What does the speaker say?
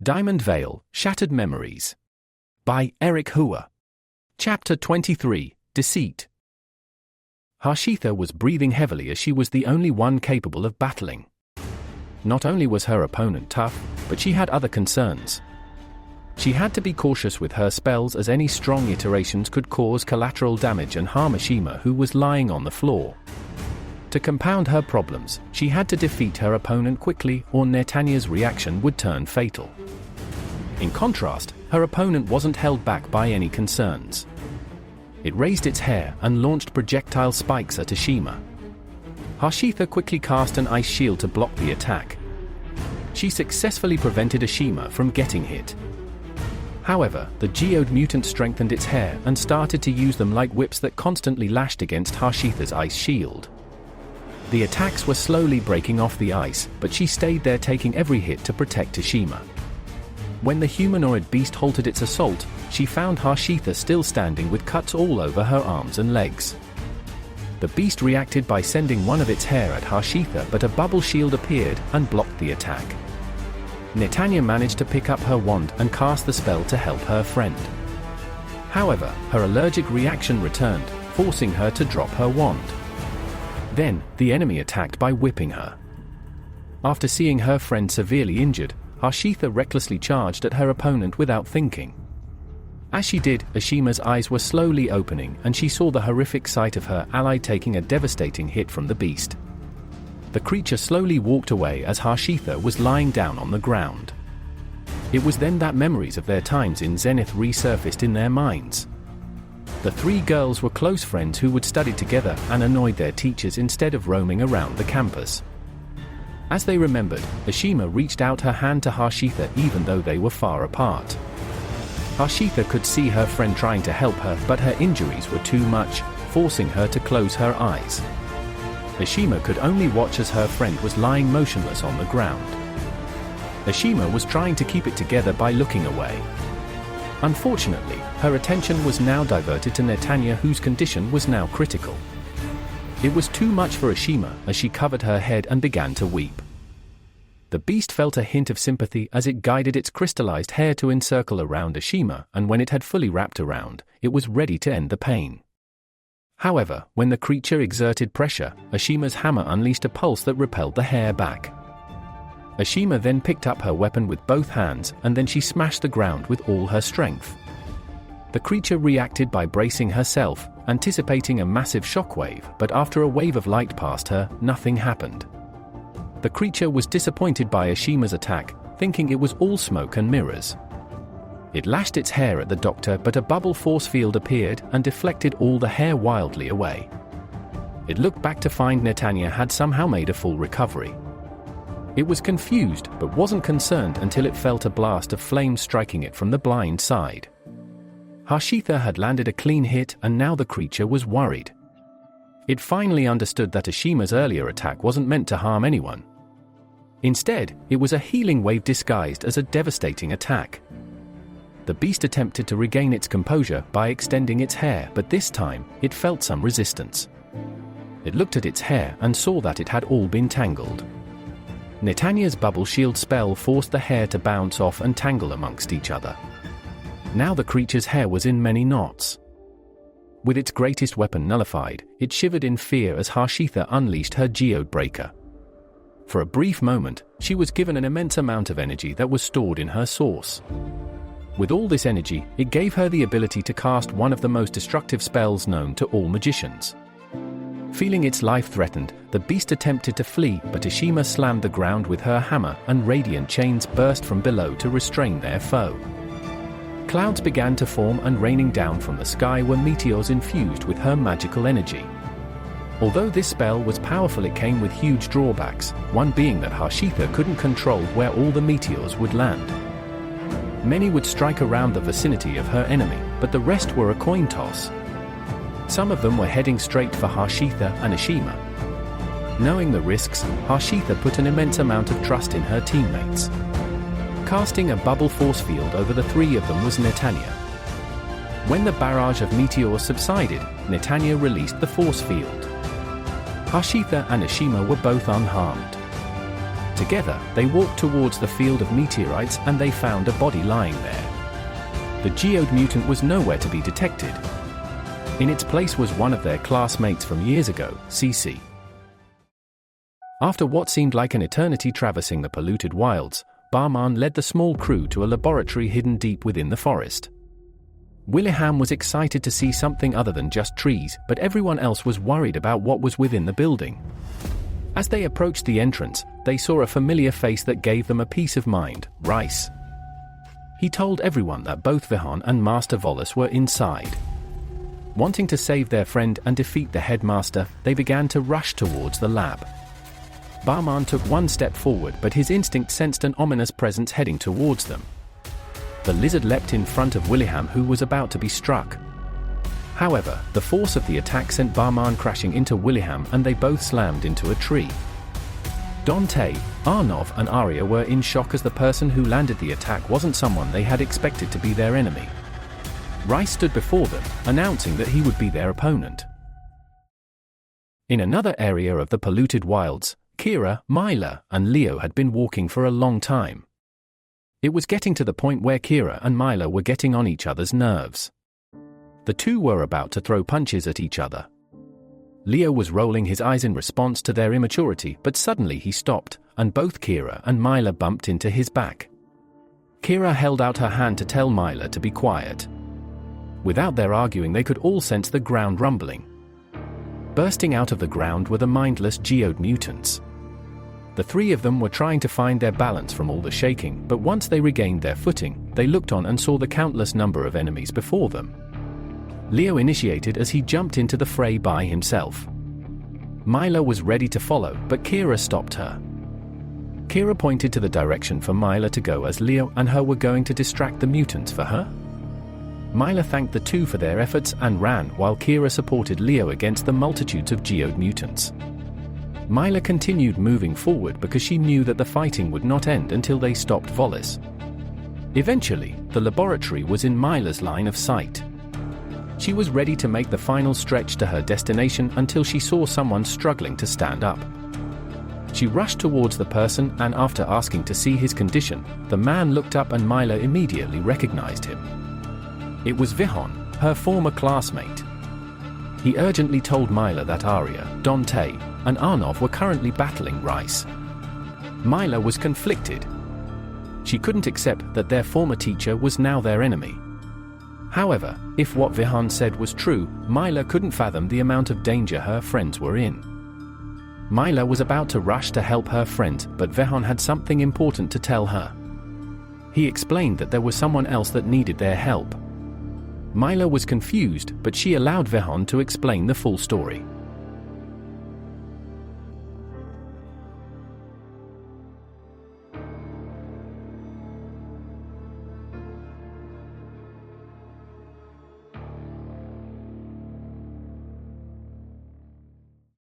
Diamondvale, Shattered Memories. By Eric Hua. Chapter 23, Deceit. Harshitha was breathing heavily as she was the only one capable of battling. Not only was her opponent tough, but she had other concerns. She had to be cautious with her spells as any strong iterations could cause collateral damage and harm Ashima, who was lying on the floor. To compound her problems, she had to defeat her opponent quickly or Netanya's reaction would turn fatal. In contrast, her opponent wasn't held back by any concerns. It raised its hair and launched projectile spikes at Ashima. Harshitha quickly cast an ice shield to block the attack. She successfully prevented Ashima from getting hit. However, the Geode-Mutant strengthened its hair and started to use them like whips that constantly lashed against Harshitha's ice shield. The attacks were slowly breaking off the ice, but she stayed there taking every hit to protect Ashima. When the humanoid beast halted its assault, she found Harshitha still standing with cuts all over her arms and legs. The beast reacted by sending one of its hair at Harshitha, but a bubble shield appeared and blocked the attack. Netanya managed to pick up her wand and cast the spell to help her friend. However, her allergic reaction returned, forcing her to drop her wand. Then, the enemy attacked by whipping her. After seeing her friend severely injured, Harshitha recklessly charged at her opponent without thinking. As she did, Ashima's eyes were slowly opening and she saw the horrific sight of her ally taking a devastating hit from the beast. The creature slowly walked away as Harshitha was lying down on the ground. It was then that memories of their times in Zenith resurfaced in their minds. The three girls were close friends who would study together and annoyed their teachers instead of roaming around the campus. As they remembered, Ashima reached out her hand to Harshitha even though they were far apart. Harshitha could see her friend trying to help her, but her injuries were too much, forcing her to close her eyes. Ashima could only watch as her friend was lying motionless on the ground. Ashima was trying to keep it together by looking away. Unfortunately, her attention was now diverted to Netanya, whose condition was now critical. It was too much for Ashima as she covered her head and began to weep. The beast felt a hint of sympathy as it guided its crystallized hair to encircle around Ashima, and when it had fully wrapped around, it was ready to end the pain. However, when the creature exerted pressure, Ashima's hammer unleashed a pulse that repelled the hair back. Ashima then picked up her weapon with both hands and then she smashed the ground with all her strength. The creature reacted by bracing herself, anticipating a massive shockwave, but after a wave of light passed her, nothing happened. The creature was disappointed by Ashima's attack, thinking it was all smoke and mirrors. It lashed its hair at the doctor, but a bubble force field appeared and deflected all the hair wildly away. It looked back to find Netanya had somehow made a full recovery. It was confused, but wasn't concerned until it felt a blast of flame striking it from the blind side. Harshitha had landed a clean hit and now the creature was worried. It finally understood that Ashima's earlier attack wasn't meant to harm anyone. Instead, it was a healing wave disguised as a devastating attack. The beast attempted to regain its composure by extending its hair, but this time, it felt some resistance. It looked at its hair and saw that it had all been tangled. Netanya's bubble shield spell forced the hair to bounce off and tangle amongst each other. Now the creature's hair was in many knots. With its greatest weapon nullified, it shivered in fear as Harshitha unleashed her geode breaker. For a brief moment, she was given an immense amount of energy that was stored in her source. With all this energy, it gave her the ability to cast one of the most destructive spells known to all magicians. Feeling its life threatened, the beast attempted to flee, but Ashima slammed the ground with her hammer and radiant chains burst from below to restrain their foe. Clouds began to form and raining down from the sky were meteors infused with her magical energy. Although this spell was powerful, it came with huge drawbacks, one being that Harshitha couldn't control where all the meteors would land. Many would strike around the vicinity of her enemy, but the rest were a coin toss. Some of them were heading straight for Harshitha and Ashima. Knowing the risks, Harshitha put an immense amount of trust in her teammates. Casting a bubble force field over the three of them was Netanya. When the barrage of meteors subsided, Netanya released the force field. Harshitha and Ashima were both unharmed. Together, they walked towards the field of meteorites and they found a body lying there. The Geode-Mutant was nowhere to be detected. In its place was one of their classmates from years ago, CC. After what seemed like an eternity traversing the polluted wilds, Vihaan led the small crew to a laboratory hidden deep within the forest. Vihaan was excited to see something other than just trees, but everyone else was worried about what was within the building. As they approached the entrance, they saw a familiar face that gave them a peace of mind, Rice. He told everyone that both Vihaan and Master Volis were inside. Wanting to save their friend and defeat the headmaster, they began to rush towards the lab. Vihaan took one step forward, but his instinct sensed an ominous presence heading towards them. The lizard leapt in front of Vihaan, who was about to be struck. However, the force of the attack sent Vihaan crashing into Vihaan and they both slammed into a tree. Dante, Arnov and Arya were in shock as the person who landed the attack wasn't someone they had expected to be their enemy. Rice stood before them, announcing that he would be their opponent. In another area of the polluted wilds, Kira, Myla, and Leo had been walking for a long time. It was getting to the point where Kira and Myla were getting on each other's nerves. The two were about to throw punches at each other. Leo was rolling his eyes in response to their immaturity, but suddenly he stopped, and both Kira and Myla bumped into his back. Kira held out her hand to tell Myla to be quiet. Without their arguing, they could all sense the ground rumbling. Bursting out of the ground were the mindless Geode-Mutants. The three of them were trying to find their balance from all the shaking, but once they regained their footing, they looked on and saw the countless number of enemies before them. Leo initiated as he jumped into the fray by himself. Myla was ready to follow, but Kira stopped her. Kira pointed to the direction for Myla to go as Leo and her were going to distract the mutants for her. Myla thanked the two for their efforts and ran while Kira supported Leo against the multitudes of Geode-Mutants. Myla continued moving forward because she knew that the fighting would not end until they stopped Volis. Eventually, the laboratory was in Myla's line of sight. She was ready to make the final stretch to her destination until she saw someone struggling to stand up. She rushed towards the person and after asking to see his condition, the man looked up and Myla immediately recognized him. It was Vihaan, her former classmate. He urgently told Myla that Arya, Dante, and Arnov were currently battling Rice. Myla was conflicted. She couldn't accept that their former teacher was now their enemy. However, if what Vihaan said was true, Myla couldn't fathom the amount of danger her friends were in. Myla was about to rush to help her friends, but Vihaan had something important to tell her. He explained that there was someone else that needed their help. Myla was confused, but she allowed Vihaan to explain the full story.